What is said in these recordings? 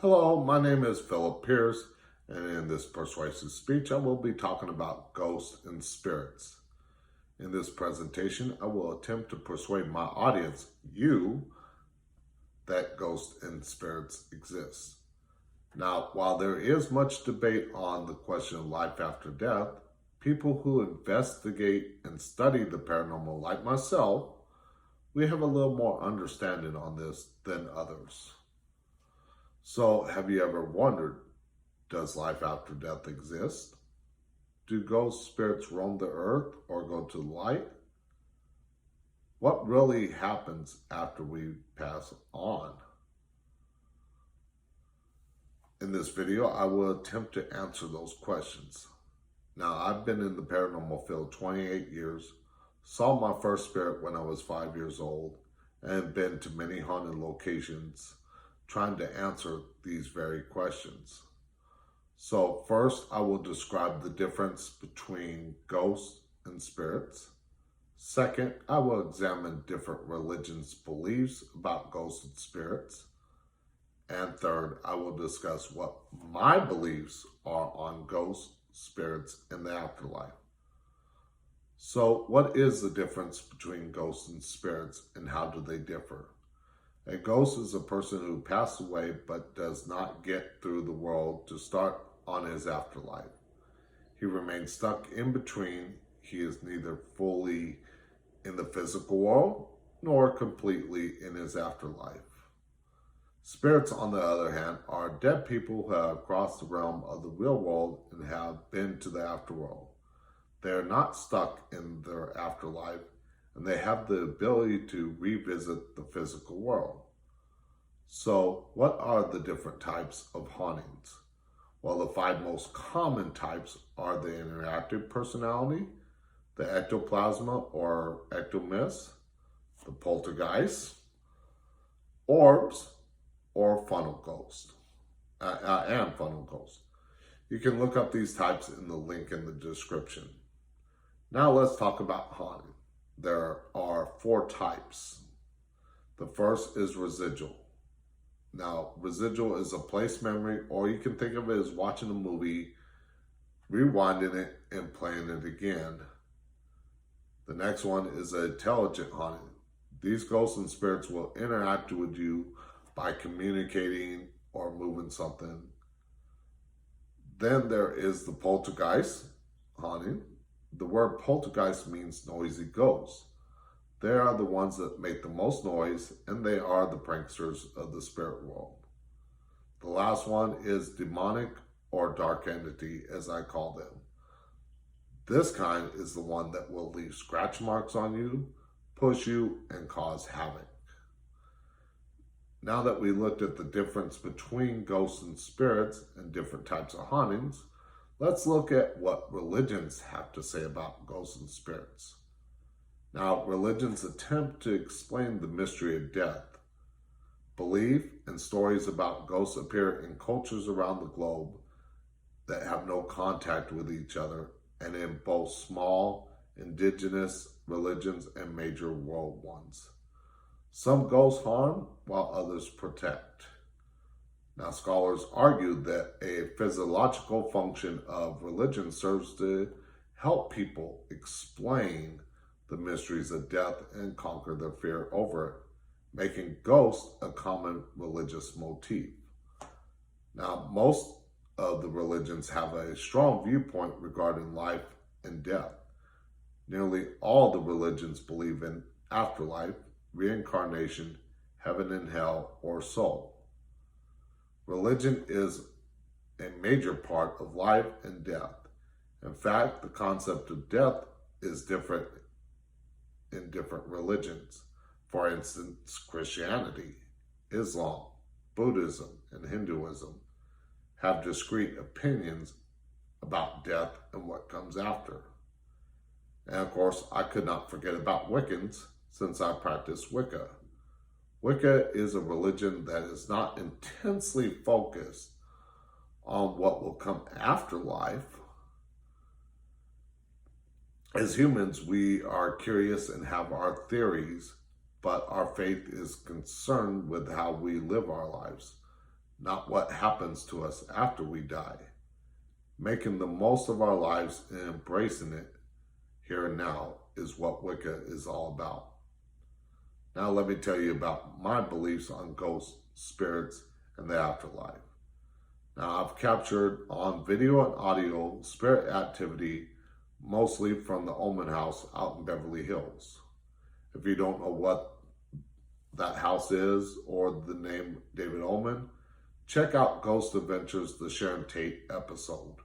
Hello, my name is Philip Pierce, and in this persuasive speech, I will be talking about ghosts and spirits. In this presentation, I will attempt to persuade my audience, you, that ghosts and spirits exist. Now, while there is much debate on the question of life after death, people who investigate and study the paranormal, like myself, we have a little more understanding on this than others. So, have you ever wondered, does life after death exist? Do ghost spirits roam the earth or go to the light? What really happens after we pass on? In this video, I will attempt to answer those questions. Now, I've been in the paranormal field 28 years, saw my first spirit when I was 5 years old, and been to many haunted locations trying to answer these very questions. So first, I will describe the difference between ghosts and spirits. Second, I will examine different religions' beliefs about ghosts and spirits. And third, I will discuss what my beliefs are on ghosts, spirits, and the afterlife. So what is the difference between ghosts and spirits, and how do they differ? A ghost is a person who passed away but does not get through the world to start on his afterlife. He remains stuck in between. He is neither fully in the physical world nor completely in his afterlife. Spirits, on the other hand, are dead people who have crossed the realm of the real world and have been to the afterworld. They are not stuck in their afterlife, and they have the ability to revisit the physical world. So, what are the different types of hauntings? Well, the 5 most common types are the interactive personality, the ectoplasma or ectomist, the poltergeist, orbs, or funnel ghost, and funnel ghost. You can look up these types in the link in the description. Now let's talk about haunting. There are 4 types. The first is residual. Now, residual is a place memory, or you can think of it as watching a movie, rewinding it, and playing it again. The next one is an intelligent haunting. These ghosts and spirits will interact with you by communicating or moving something. Then there is the poltergeist haunting. The word poltergeist means noisy ghosts. They are the ones that make the most noise, and they are the pranksters of the spirit world. The last one is demonic or dark entity, as I call them. This kind is the one that will leave scratch marks on you, push you, and cause havoc. Now that we looked at the difference between ghosts and spirits and different types of hauntings, let's look at what religions have to say about ghosts and spirits. Now, religions attempt to explain the mystery of death. Belief and stories about ghosts appear in cultures around the globe that have no contact with each other, and in both small, indigenous religions and major world ones. Some ghosts harm, while others protect. Now, scholars argue that a physiological function of religion serves to help people explain the mysteries of death and conquer their fear over it, making ghosts a common religious motif. Now, most of the religions have a strong viewpoint regarding life and death. Nearly all the religions believe in afterlife, reincarnation, heaven and hell, or soul. Religion is a major part of life and death. In fact, the concept of death is different in different religions. For instance, Christianity, Islam, Buddhism, and Hinduism have discrete opinions about death and what comes after. And of course, I could not forget about Wiccans, since I practice Wicca. Wicca is a religion that is not intensely focused on what will come after life. As humans, we are curious and have our theories, but our faith is concerned with how we live our lives, not what happens to us after we die. Making the most of our lives and embracing it here and now is what Wicca is all about. Now let me tell you about my beliefs on ghosts, spirits, and the afterlife. Now I've captured on video and audio spirit activity mostly from the Omen House out in Beverly Hills. If you don't know what that house is or the name David Omen, check out Ghost Adventures, the Sharon Tate episode.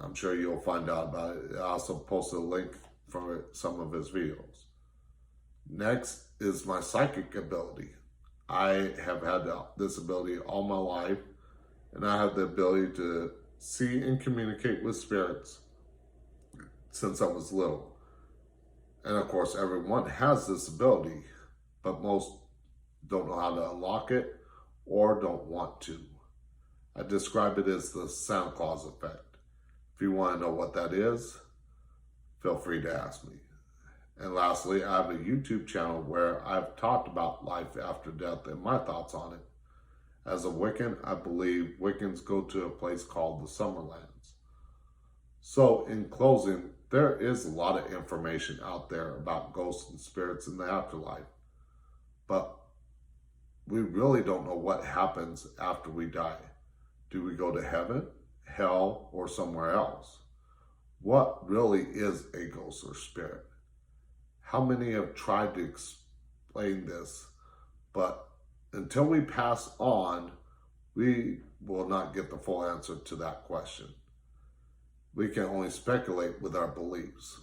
I'm sure you'll find out about it. I also posted a link from some of his videos. Next is my psychic ability. I have had this ability all my life, and I have the ability to see and communicate with spirits since I was little. And of course, everyone has this ability, but most don't know how to unlock it or don't want to. I describe it as the Santa Claus effect. If you want to know what that is, feel free to ask me. And lastly, I have a YouTube channel where I've talked about life after death and my thoughts on it. As a Wiccan, I believe Wiccans go to a place called the Summerlands. So in closing, there is a lot of information out there about ghosts and spirits in the afterlife, but we really don't know what happens after we die. Do we go to heaven, hell, or somewhere else? What really is a ghost or spirit? How many have tried to explain this, but until we pass on, we will not get the full answer to that question. We can only speculate with our beliefs.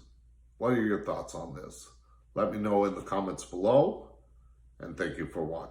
What are your thoughts on this? Let me know in the comments below, and thank you for watching.